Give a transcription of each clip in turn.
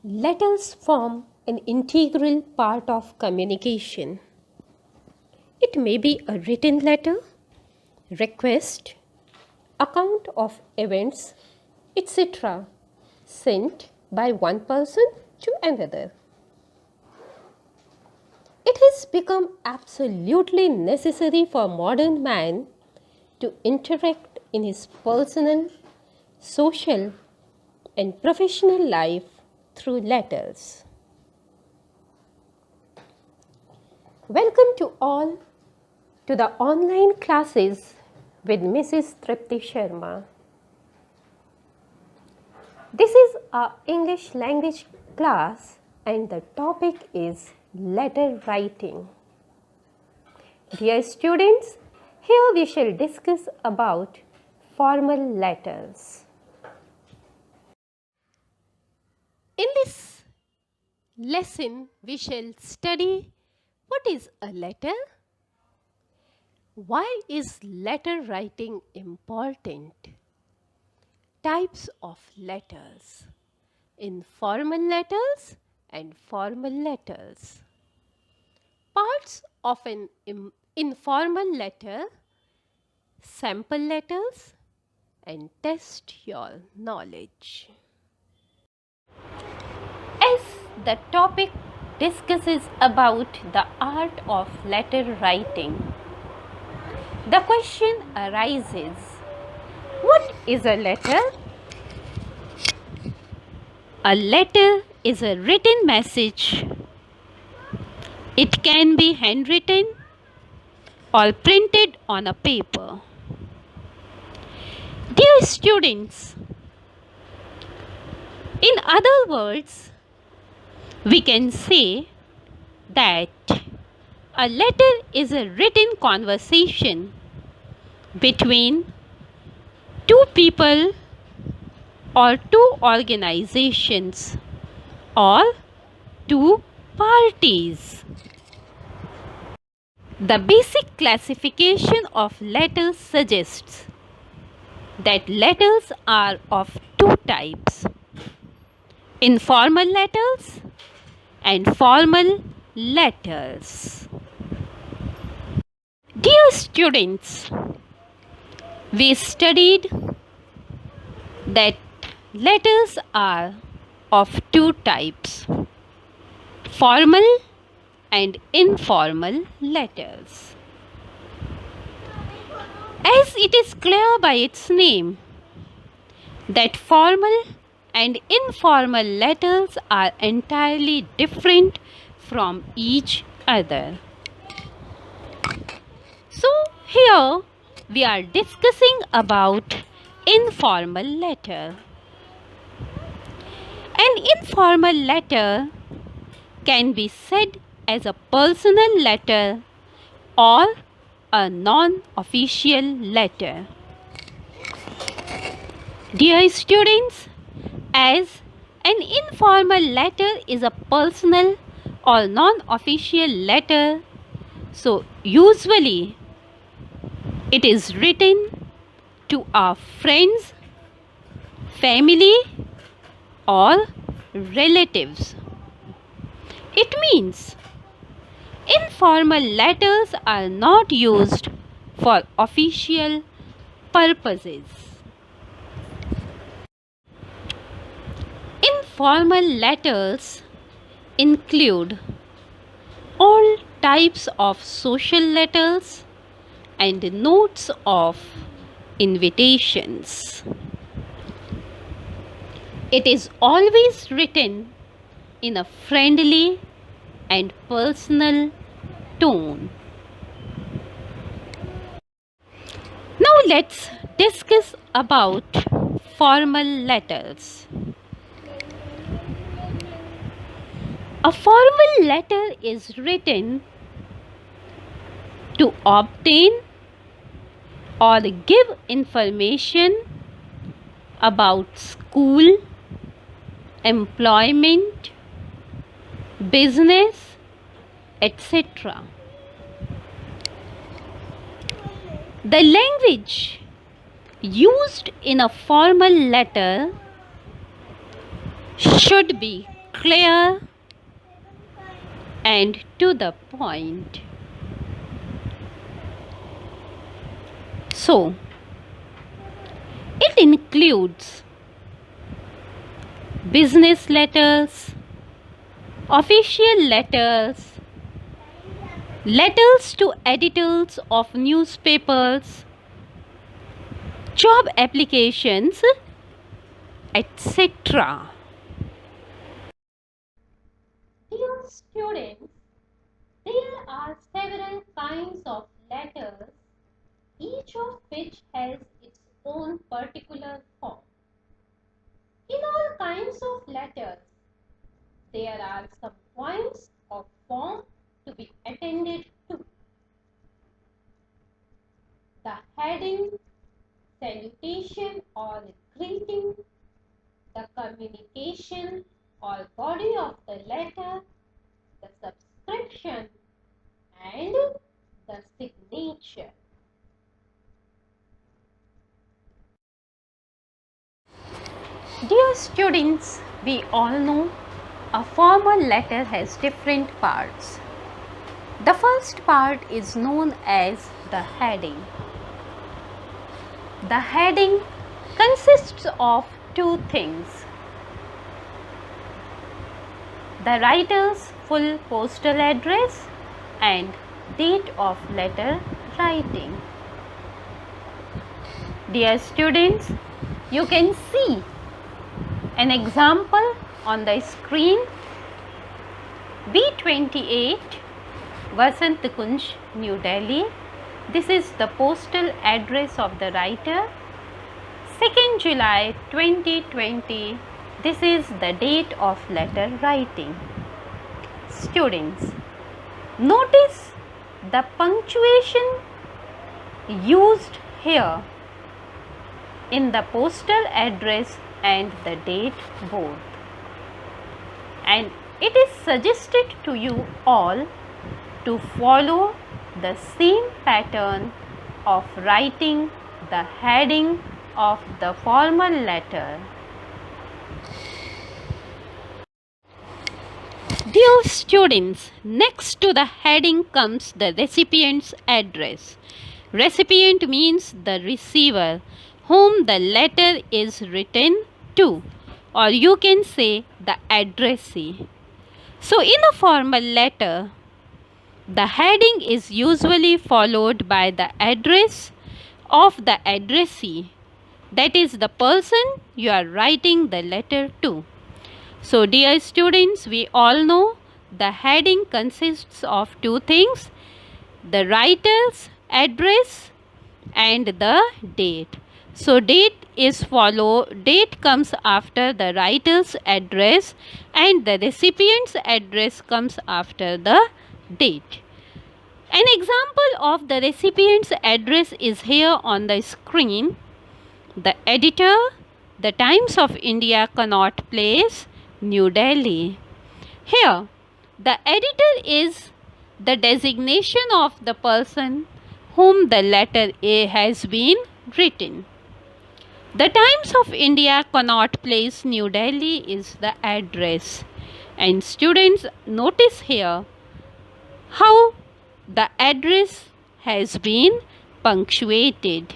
Letters form an integral part of communication. It may be a written letter, request, account of events, etc., sent by one person to another. It has become absolutely necessary for modern man to interact in his personal, social, and professional life through letters. Welcome to all to the online classes with Mrs. Tripti Sharma. This is our English language class and the topic is letter writing. Dear students, here we shall discuss about formal letters. In this lesson, we shall study what is a letter, why is letter writing important, types of letters, informal letters and formal letters, parts of an informal letter, sample letters, and test your knowledge. As the topic discusses about the art of letter writing, the question arises, what is a letter? A letter is a written message. It can be handwritten or printed on a paper. Dear students, in other words, we can say that a letter is a written conversation between two people or two organizations or two parties. The basic classification of letters suggests that letters are of two types: informal letters and formal letters. Dear students, we studied that letters are of two types: formal and informal letters. As it is clear by its name that formal and informal letters are entirely different from each other. So here we are discussing about informal letter. An informal letter can be said as a personal letter or a non-official letter. Dear students, as an informal letter is a personal or non-official letter, so usually it is written to our friends, family or relatives. It means informal letters are not used for official purposes. Informal letters include all types of social letters and notes of invitations. It is always written in a friendly and personal tone. Now let's discuss about formal letters. A formal letter is written to obtain or give information about school, employment, business, etc. The language used in a formal letter should be clear and to the point. So, it includes business letters, official letters, letters to editors of newspapers, job applications, etc. Dear students, there are several kinds of letters, each of which has its own particular form. In all kinds of letters, there are some points of form to be attended to. The heading, salutation or greeting, the communication or body of the letter, the subscription, and the signature. Dear students, we all know a formal letter has different parts. The first part is known as the heading. The heading consists of two things: the writer's full postal address and date of letter writing. Dear students, you can see an example on the screen. B28, Vasant Kunj, New Delhi. This is the postal address of the writer. 2nd July 2020. This is the date of letter writing. Students, notice the punctuation used here in the postal address and the date both. And it is suggested to you all to follow the same pattern of writing the heading of the formal letter. Dear students, next to the heading comes the recipient's address. Recipient means the receiver whom the letter is written to, or you can say the addressee. So in a formal letter, the heading is usually followed by the address of the addressee, that is the person you are writing the letter to. So dear students, we all know the heading consists of two things: the writer's address and the date. So date comes after the writer's address and the recipient's address comes after the date. An example of the recipient's address is here on the screen. The editor, The Times of India, Connaught Place, New Delhi. Here, the editor is the designation of the person whom the letter A has been written. The Times of India, Connaught Place, New Delhi is the address. And students, notice here how the address has been punctuated.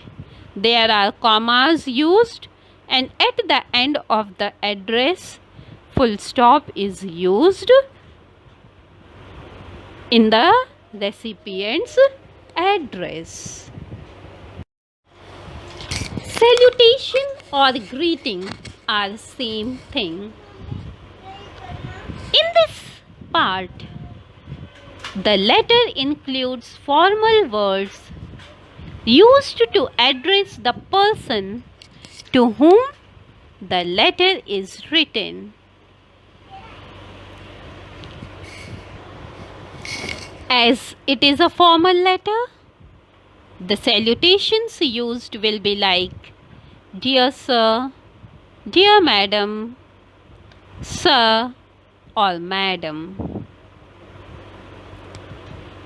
There are commas used, and at the end of the address, full stop is used in the recipient's address. Salutation or greeting are same thing. In this part, the letter includes formal words used to address the person to whom the letter is written. As it is a formal letter, the salutations used will be like dear sir, dear madam, sir, or madam.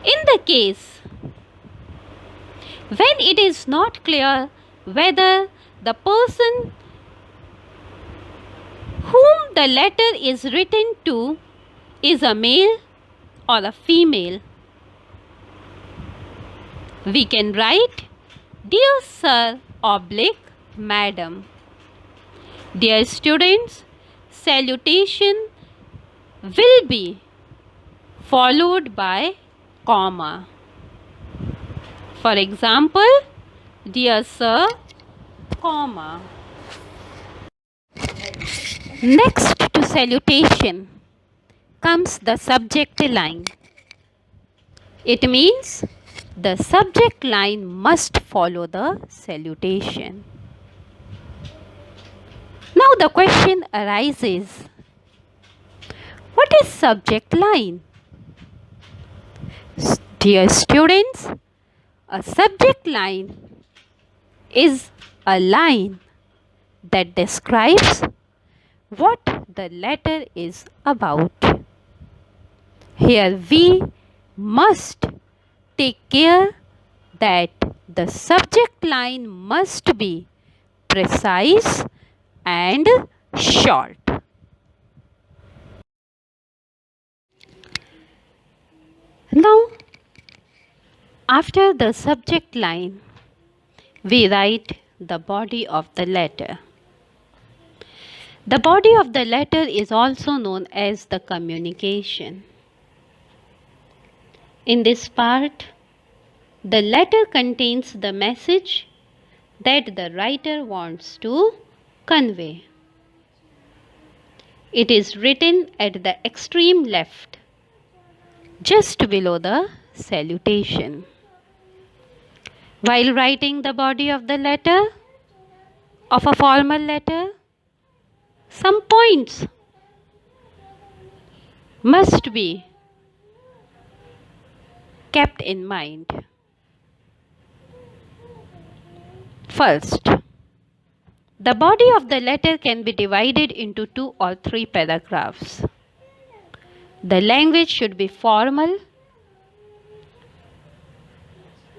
In the case when it is not clear whether the person whom the letter is written to is a male or a female. We can write Dear Sir oblique Madam. Dear students, salutation will be followed by comma. For example, Dear Sir, comma. Next to salutation comes the subject line. It means the subject line must follow the salutation. Now the question arises, what is subject line? Dear students, a subject line is a line that describes what the letter is about. Here we must take care that the subject line must be precise and short. Now, after the subject line, we write the body of the letter. The body of the letter is also known as the communication. In this part, the letter contains the message that the writer wants to convey. It is written at the extreme left, just below the salutation. While writing the body of the letter, of a formal letter, some points must be kept in mind. First, the body of the letter can be divided into 2 or 3 paragraphs. The language should be formal.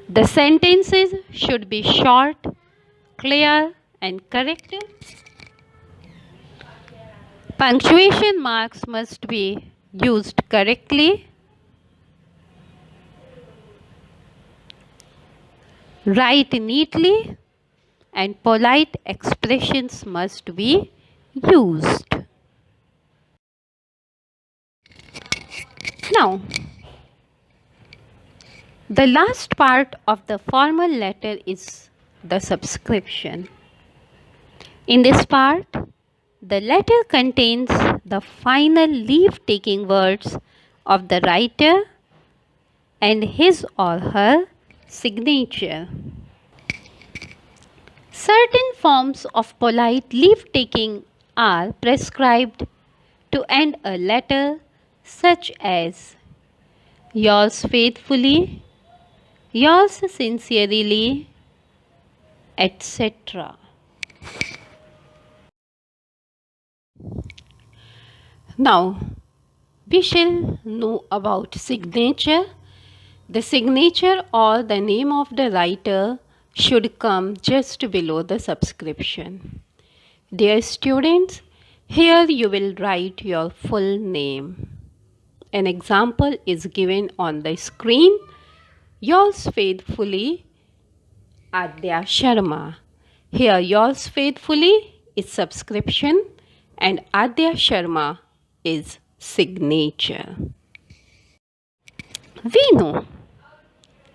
The sentences should be short, clear, and correct. Punctuation marks must be used correctly. Write neatly, and polite expressions must be used. Now, the last part of the formal letter is the subscription. In this part, the letter contains the final leave-taking words of the writer and his or her signature. Certain forms of polite leave-taking are prescribed to end a letter, such as yours faithfully, yours sincerely, etc. Now, we shall know about signature. The signature or the name of the writer should come just below the subscription. Dear students, here you will write your full name. An example is given on the screen. Yours faithfully, Adya Sharma. Here yours faithfully is subscription and Adya Sharma is signature. We know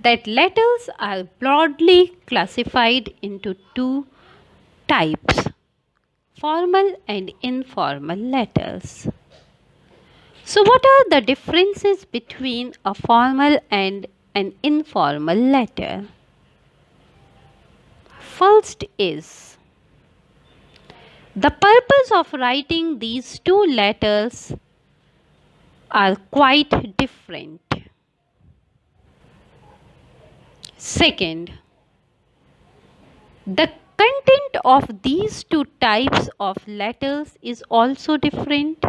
that letters are broadly classified into 2 types, formal and informal letters. So what are the differences between a formal and an informal letter? First is, the purpose of writing these 2 letters are quite different. Second, the content of these 2 types of letters is also different.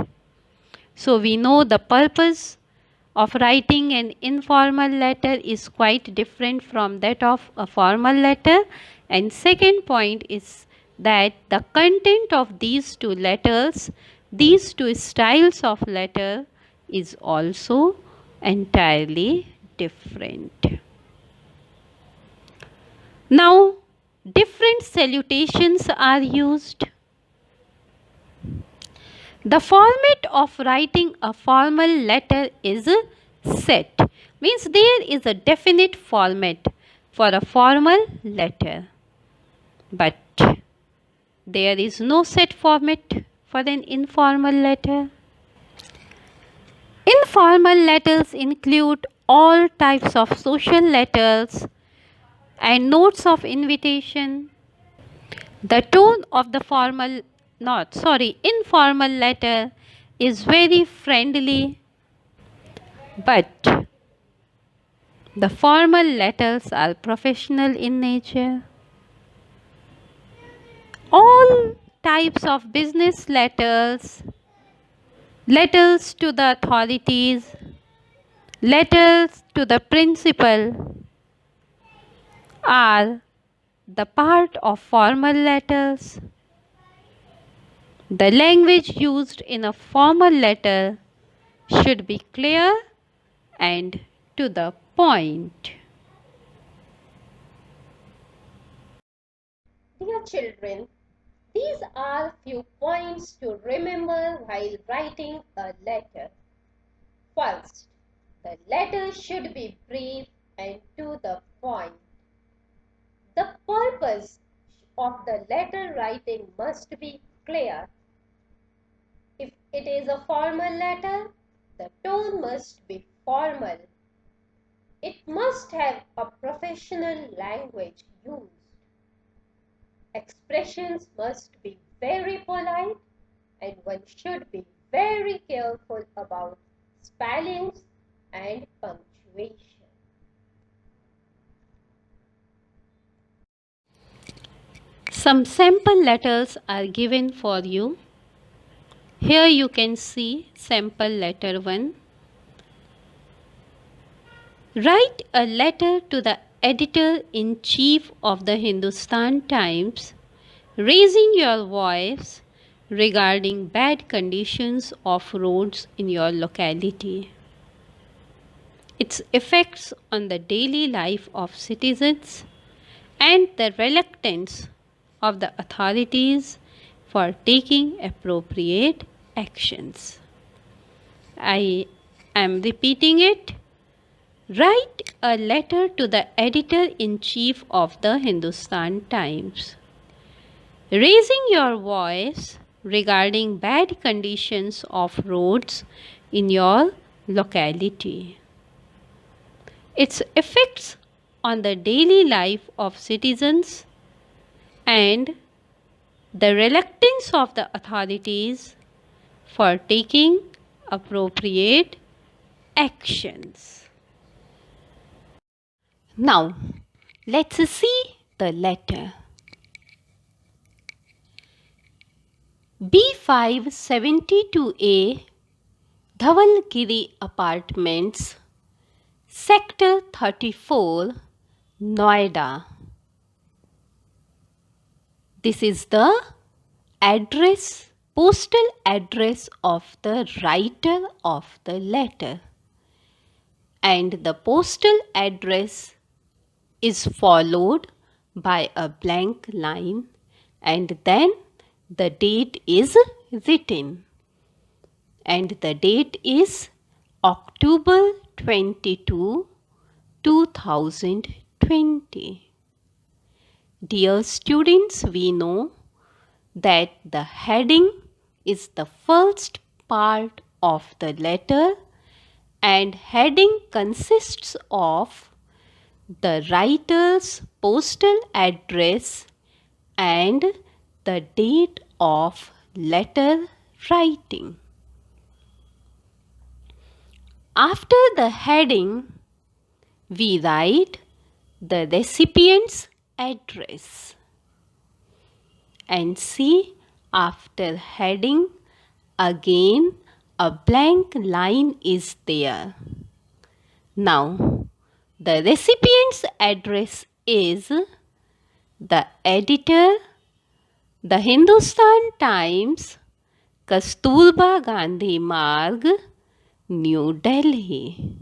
So we know the purpose of writing an informal letter is quite different from that of a formal letter. And second point is that the content of these 2 letters these two styles of letter is also entirely different. Now, different salutations are used. The format of writing a formal letter is set, means there is a definite format for a formal letter, but there is no set format for an informal letter. Informal letters include all types of social letters and notes of invitation. The tone of the informal letter is very friendly, but the formal letters are professional in nature. All types of business letters, letters to the authorities, letters to the principal are the part of formal letters. The language used in a formal letter should be clear and to the point. Dear children, these are few points to remember while writing a letter. First, the letter should be brief and to the point. The purpose of the letter writing must be clear. If it is a formal letter, the tone must be formal. It must have a professional language used. Expressions must be very polite, and one should be very careful about spellings and punctuation. Some sample letters are given for you. Here you can see sample letter 1. Write a letter to the editor-in-chief of the Hindustan Times, raising your voice regarding bad conditions of roads in your locality, its effects on the daily life of citizens, and the reluctance of the authorities for taking appropriate actions. I am repeating it. Write a letter to the editor-in-chief of the Hindustan Times, raising your voice regarding bad conditions of roads in your locality, its effects on the daily life of citizens, and the reluctance of the authorities for taking appropriate actions. Now, let's see the letter. B572A, Dhavalgiri Apartments, Sector 34, Noida. This is the address, postal address of the writer of the letter. And the postal address is followed by a blank line, and then the date is written, and the date is October 22, 2020. Dear students, we know that the heading is the first part of the letter, and heading consists of the writer's postal address and the date of letter writing. After the heading, we write the recipient's address. And see, after heading, again a blank line is there. Now, the recipient's address is the editor, the Hindustan Times, Kasturba Gandhi Marg, New Delhi.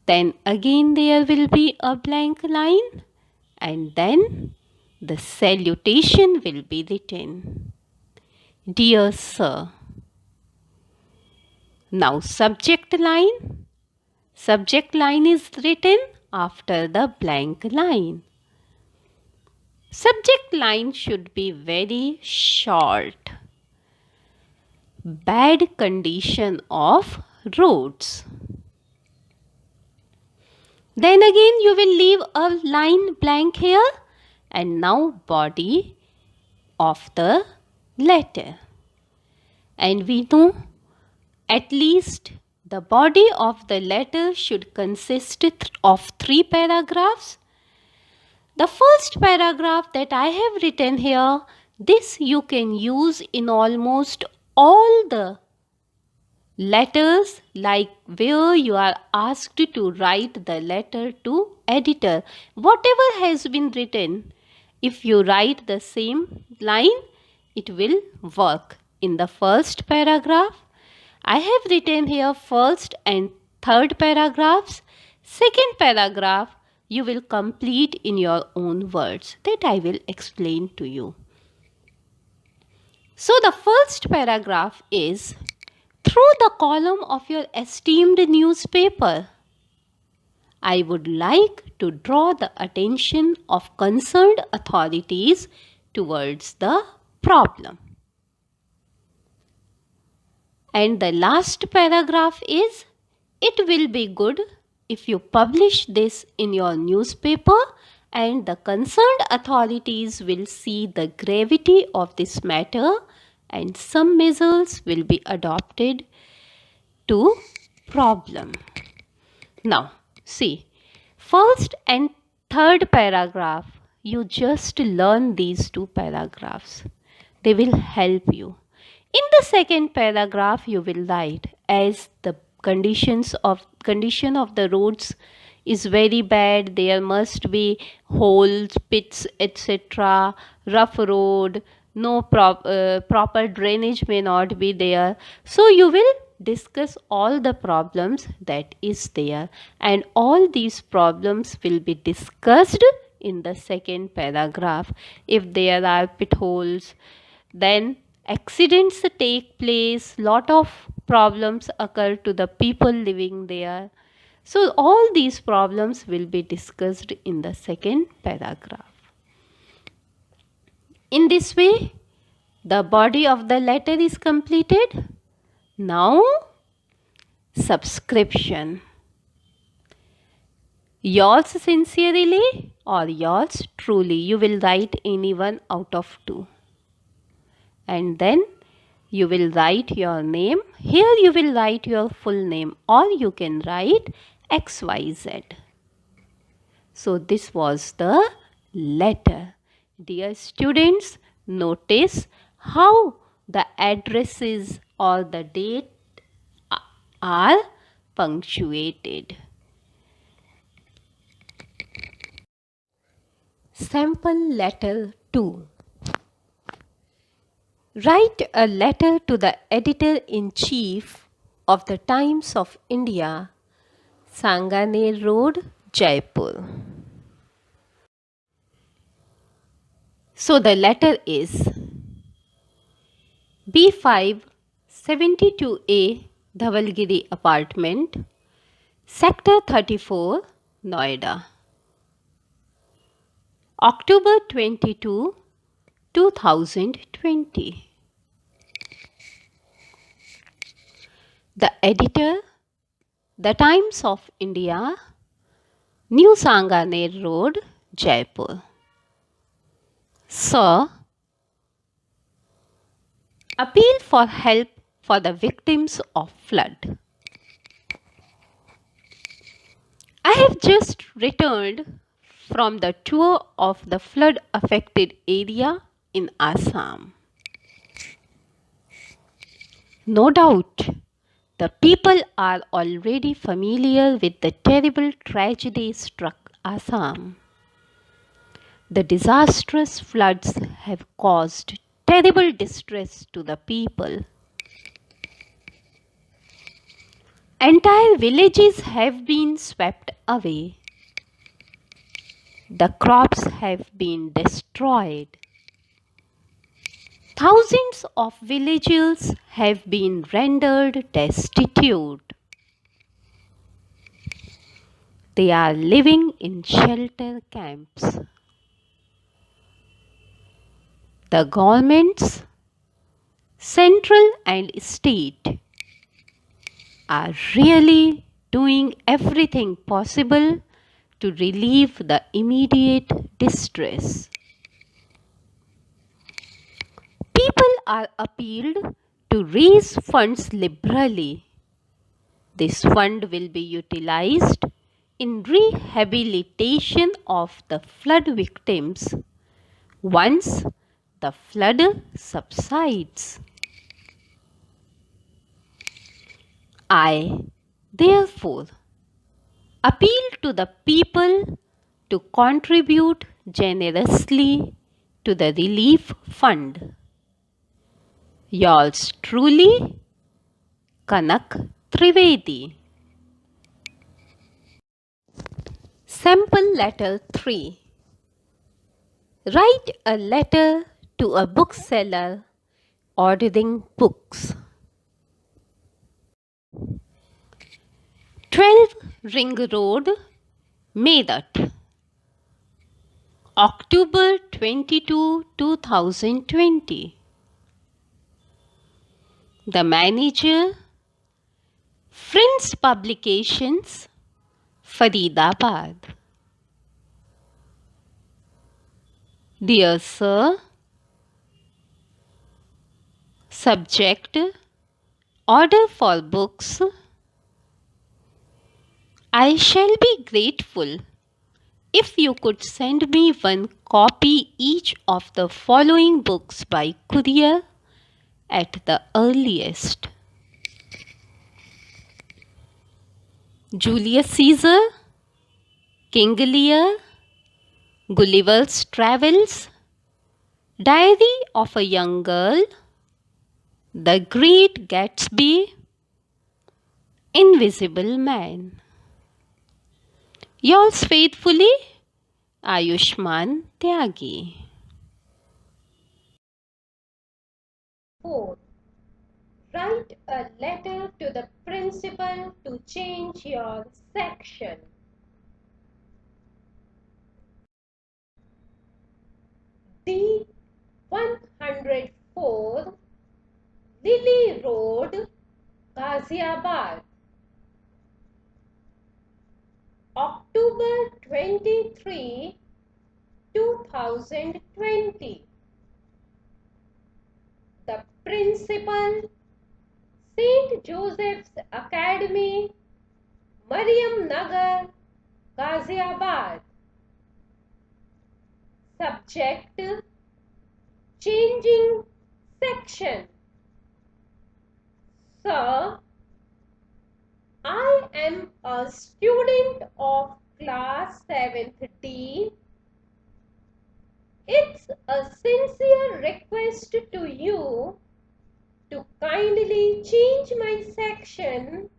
Then again there will be a blank line and then the salutation will be written. Dear Sir. Now subject line. Subject line is written after the blank line. Subject line should be very short. Bad condition of roads. Then again you will leave a line blank here and now body of the letter. And we know at least the body of the letter should consist of 3 paragraphs. The first paragraph that I have written here, this you can use in almost all the letters, like where you are asked to write the letter to editor. Whatever has been written, if you write the same line, it will work. In the first paragraph, I have written here first and third paragraphs. Second paragraph, you will complete in your own words that I will explain to you. So the first paragraph is, through the column of your esteemed newspaper, I would like to draw the attention of concerned authorities towards the problem. And the last paragraph is, it will be good if you publish this in your newspaper and the concerned authorities will see the gravity of this matter and some measures will be adopted to problem. Now, see, first and third paragraph, you just learn these 2 paragraphs. They will help you. In the second paragraph, you will write, as the condition of the roads is very bad, there must be holes, pits, etc., rough road, no proper drainage may not be there. So you will discuss all the problems that is there, and all these problems will be discussed in the second paragraph. If there are pit holes, then accidents take place, lot of problems occur to the people living there. So all these problems will be discussed in the second paragraph. In this way, the body of the letter is completed. Now, subscription. Yours sincerely or yours truly. You will write any one out of 2. And then you will write your name. Here you will write your full name, or you can write XYZ. So this was the letter. Dear students, notice how the addresses or the date are punctuated. Sample letter 2. Write a letter to the editor-in-chief of the Times of India, Sanganer Road, Jaipur. So the letter is B5 72A Dhavalgiri Apartment, Sector 34, Noida. October 22, 2020. The editor, The Times of India, New Sanganer Road, Jaipur. Sir, appeal for help for the victims of flood. I have just returned from the tour of the flood affected area in Assam. No doubt, the people are already familiar with the terrible tragedy struck Assam. The disastrous floods have caused terrible distress to the people. Entire villages have been swept away. The crops have been destroyed. Thousands of villagers have been rendered destitute. They are living in shelter camps. The governments, central and state, are really doing everything possible to relieve the immediate distress. People are appealed to raise funds liberally. This fund will be utilized in rehabilitation of the flood victims once the flood subsides. I, therefore, appeal to the people to contribute generously to the relief fund. Yours truly, Kanak Trivedi. Sample letter 3. Write a letter to a bookseller ordering books. 12 Ring Road, Meerut, October 22, 2020. The manager, Friends Publications, Faridabad. Dear Sir, Subject, Order for books. I shall be grateful if you could send me one copy each of the following books by courier at the earliest. Julius Caesar, King Lear, Gulliver's Travels, Diary of a Young Girl, The Great Gatsby, Invisible Man. Yours faithfully, Ayushman Tyagi. 4. Write a letter to the principal to change your section. D 104 Lily Road, Ghaziabad, October 23, 2020. The principal, St.Joseph'S Academy, Mariam Nagar, Ghaziabad. Subject, changing section. Sir, I am a student of class 7th D. It's a sincere request to you to kindly change my section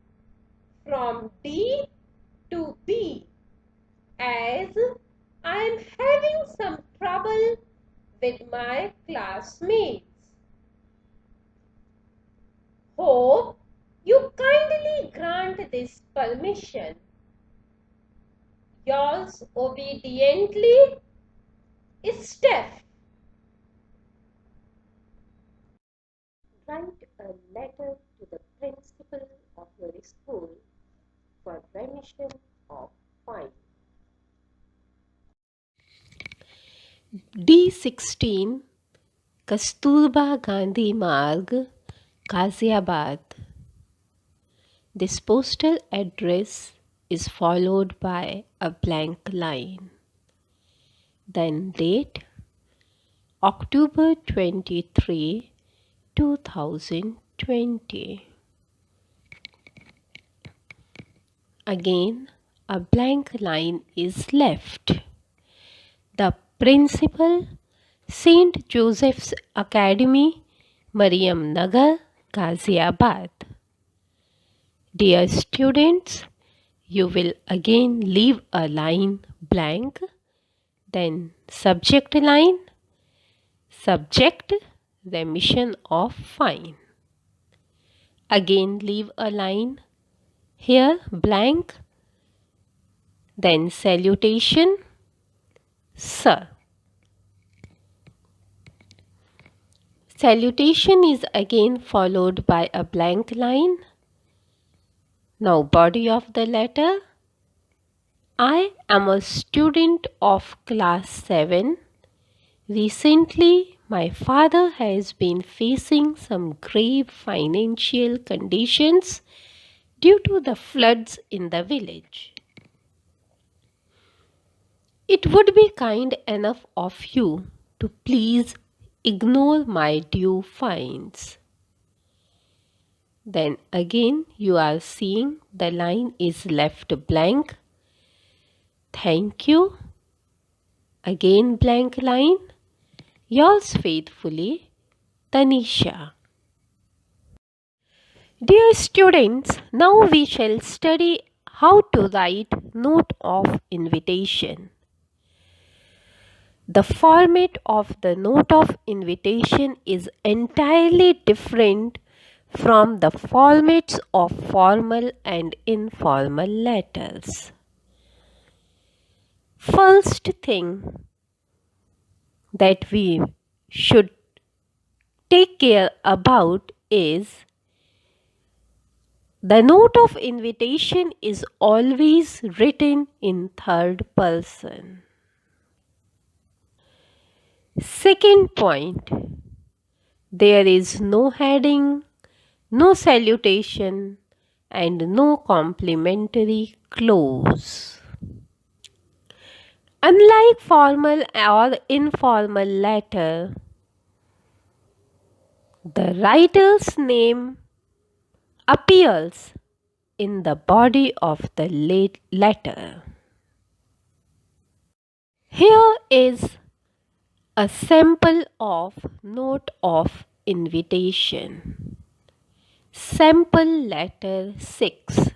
from D to B, as I am having some trouble with my classmates. Hope you kindly grant this permission. Yours obediently, Steph. Write a letter to the principal of your school for remission of fine. D16 Kasturba Gandhi Marg, Ghaziabad. This postal address is followed by a blank line. Then date October 23, 2020. Again, a blank line is left. The principal, St.JOSEPH'S Academy, Mariam Nagar, Ghaziabad. Dear students, you will again leave a line blank, then subject line, subject, remission of fine. Again leave a line here blank, then salutation, sir. Salutation is again followed by a blank line. Now body of the letter. I am a student of class 7. Recently, my father has been facing some grave financial conditions due to the floods in the village. It would be kind enough of you to please ignore my due fines. Then again you are seeing the line is left blank. Thank you. Again blank line. Yours faithfully, Tanisha. Dear students, now we shall study how to write note of invitation. The format of the note of invitation is entirely different from the formats of formal and informal letters. First thing that we should take care about is the note of invitation is always written in third person. Second point, there is no heading, no salutation, and no complimentary clause. Unlike formal or informal letter, the writer's name appears in the body of the letter. Here is a sample of note of invitation. Sample letter 6.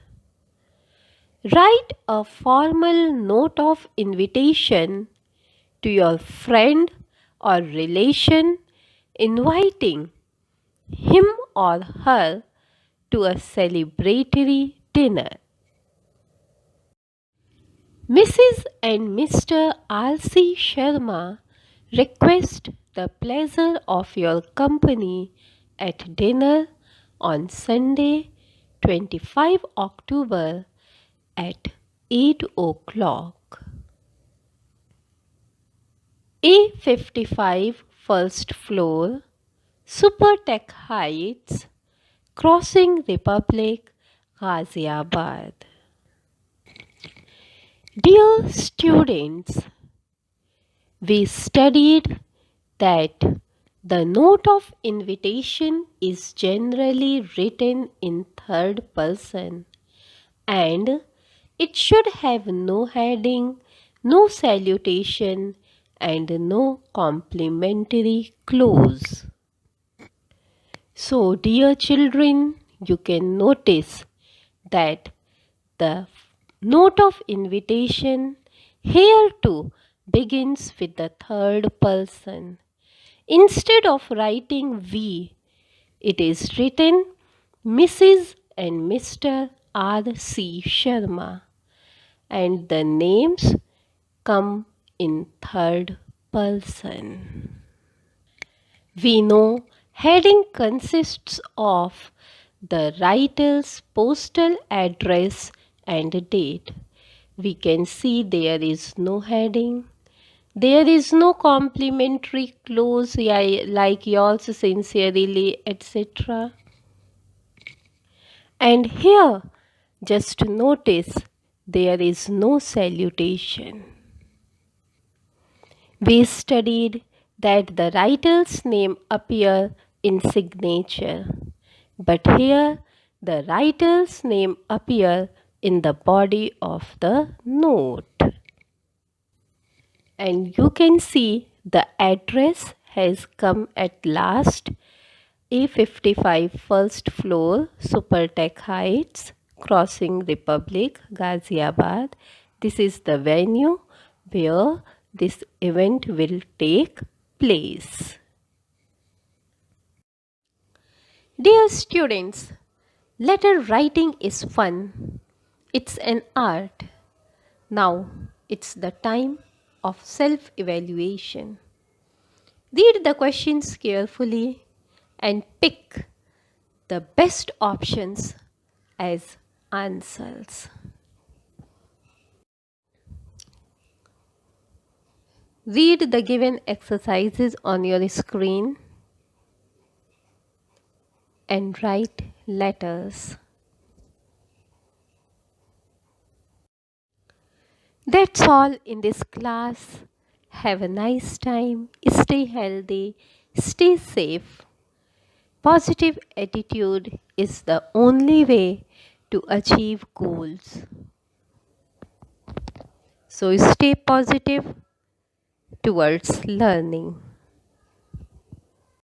Write a formal note of invitation to your friend or relation inviting him or her to a celebratory dinner. Mrs. and Mr. R.C. Sharma request the pleasure of your company at dinner on Sunday, 25 October at 8 o'clock. A55 first floor, Supertech Heights, Crossing Republic, Ghaziabad. Dear students, we studied that the note of invitation is generally written in third person and it should have no heading, no salutation, and no complimentary clause. So, dear children, you can notice that the note of invitation here too begins with the third person. Instead of writing we, it is written Mrs. and Mr. R.C. Sharma, and the names come in third person. We know heading consists of the writer's postal address and date. We can see there is no heading. There is no complimentary clause like yours sincerely, etc. And here, just notice there is no salutation. We studied that the writer's name appears in signature, but here the writer's name appears in the body of the note. And you can see The address has come at last. A55 first floor, Supertech Heights, Crossing Republic, Ghaziabad. This is the venue where this event will take place. Dear students, letter writing is fun. It's an art. Now it's the time of self-evaluation. Read the questions carefully and pick the best options as answers. Read the given exercises on your screen and write letters. That's all in this class. Have a nice time. Stay healthy. Stay safe. Positive attitude is the only way to achieve goals. So stay positive towards learning.